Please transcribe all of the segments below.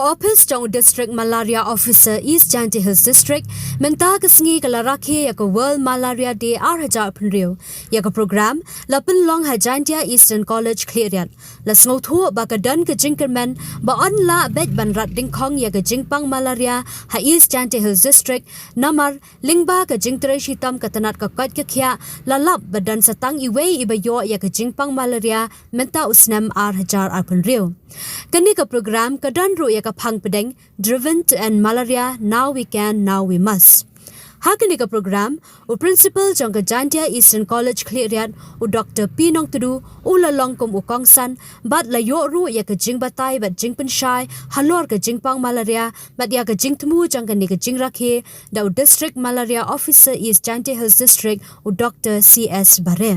Office Jong District Malaria Officer East Janti Hills District menta kasngi kalarake yaka World Malaria Day arhajar penriu yaka program lapin long hajantia Eastern College cleariat lasngau thu bakadan ke Jingkyrmen ba onla bet banrat dyngkhong yaka jingpang malaria ha East Janti Hills District namar lingba ke jingtre shitam katanat kakat ke khia lalap badan satang iwei ibayo yaka jingpang malaria menta usnam arhajar penriu kani ka program kadan ru yaka phang pedeng driven to end malaria now we can now we must hakani ka program u principal jongka jantia Eastern College cleariat u Dr. P Nong Tudu u la longkom u kongsan bat la yo ru yaka jingbatai bat jingpen shai halor ka jingpang malaria bat yaka jingtmu jongka ni ka jingrakhe da u district malaria officer East Jantia Hills District u Dr. CS Bare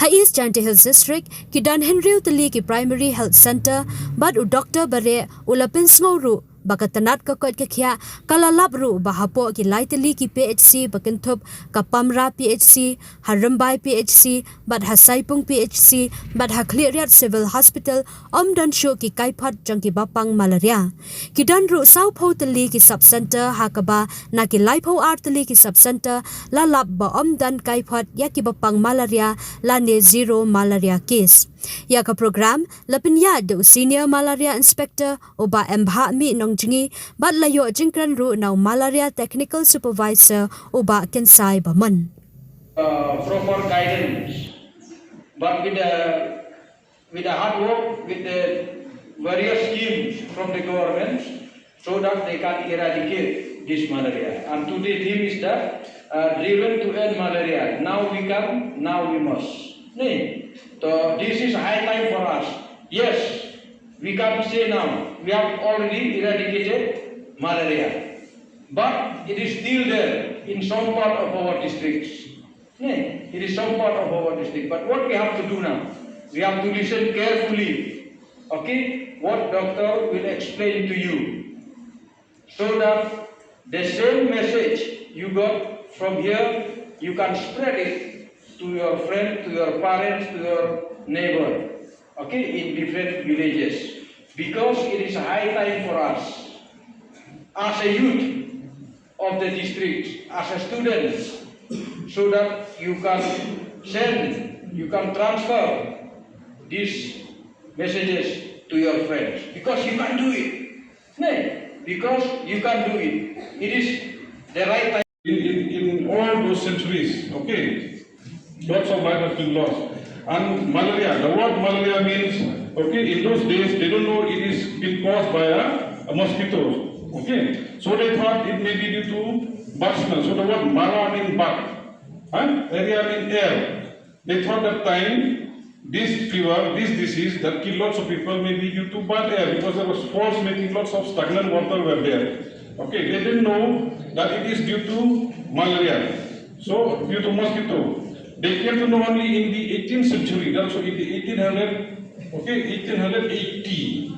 Ha East Janti Hills District ki Dan Henry Utali ki Primary Health Center bad u Dr. Bare ulapin sngoru bakatanat ka kot ka khia kalalap ru bahapo ki laitali ki PHC bakenthop ka Pamra PHC Harambai PHC bad Hasaipung PHC bad ha Cleariat Civil Hospital omdan sho ki kaiphat jangki bapang malaria ki Dan ru South Tali ki sub center hakaba na ki Laipo Artali ki sub center lalap ba omdan kaiphat ya ki bapang malaria la ne zero malaria case ya ka program lapin ya de senior malaria inspector oba embha mi nongjingi bat layo jingkran ru now malaria technical supervisor oba kensai baman proper guidance but with the hard work with the various schemes from the government so that they can eradicate this malaria and today theme is that driven to end malaria now we can now we must. So this is high time for us. Yes, we can say now we have already eradicated malaria, but it is still there in some part of our districts. It is some part of our district. But what we have to do now, we have to listen carefully. Okay, what doctor will explain to you, so that the same message you got from here, you can spread it to your friend, to your parents, to your neighbor, okay, in different villages. Because it is high time for us, as a youth of the district, as a student, so that you can send, you can transfer these messages to your friends. Because you can do it. Because you can do it. It is the right time. In all those centuries, okay, lots of life has been lost. And malaria, the word malaria means, okay, in those days they don't know it is been caused by a mosquito. Okay, so they thought it may be due to bug smell. So the word mala means bug, area means air. They thought that time this fever, this disease that killed lots of people may be due to bad air because there was false making, lots of stagnant water were there. Okay, they didn't know that it is due to malaria. So due to mosquito. They came to know only in the 18th century, also in the 1880,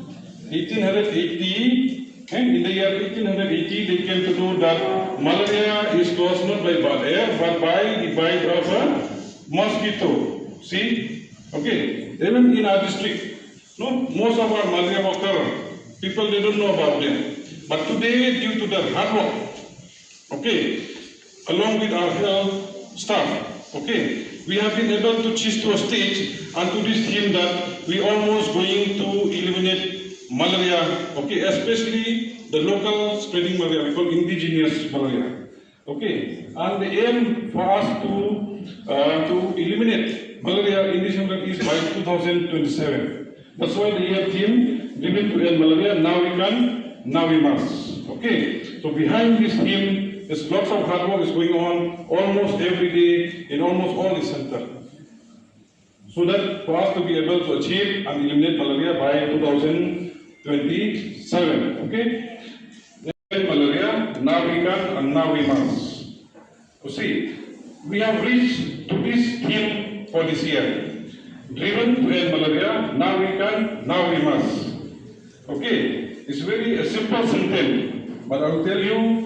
and in the year 1880 they came to know that malaria is caused not by bad air but by the bite of a mosquito. See, okay, even in our district, no, most of our malaria occur. People they don't know about them, but today due to the hard work, okay, along with our health staff. Okay, we have been able to choose to a stage and to this theme that we almost going to eliminate malaria, okay, especially the local spreading malaria, we call indigenous malaria. Okay, and the aim for us to eliminate malaria in this country is by 2027. That's why the year theme, driven to end malaria, now we can, now we must. Okay, so behind this theme, there's lots of hard work is going on almost every day in almost all the centers. So that for us to be able to achieve and eliminate malaria by 2027. Okay? Malaria, now we can and now we must. So see, we have reached to this theme for this year. Driven to end malaria, now we can, now we must. Okay? It's very a simple sentence, but I will tell you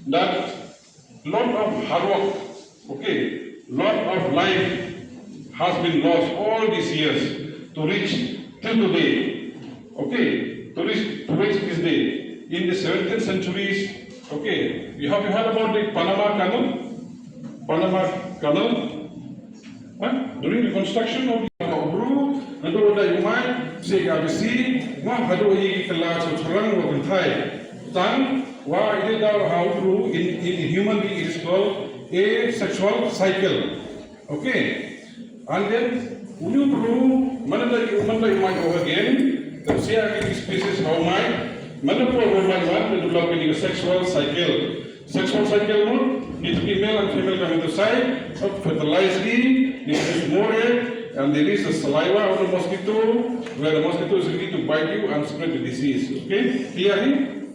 that lot of hard work, okay, lot of life has been lost all these years to reach till today, okay, to reach this day. in the 17th centuries. Okay, you have heard about the Panama Canal? Panama Canal? During the construction of the Obru, and over the Umay, say Gabisi, one Hadoi Kalas of Sarang of Thai. Then, why did how through in human being it is called a sexual cycle. Okay, and then Ulu Manada you might go again, the CRT species how might Manapur might develop in a sexual cycle. Sexual cycle needs to be male and female come into side, fertilize the, needs to more egg, and there is the saliva of the mosquito, where the mosquito is ready to bite you and spread the disease. Okay, clearly?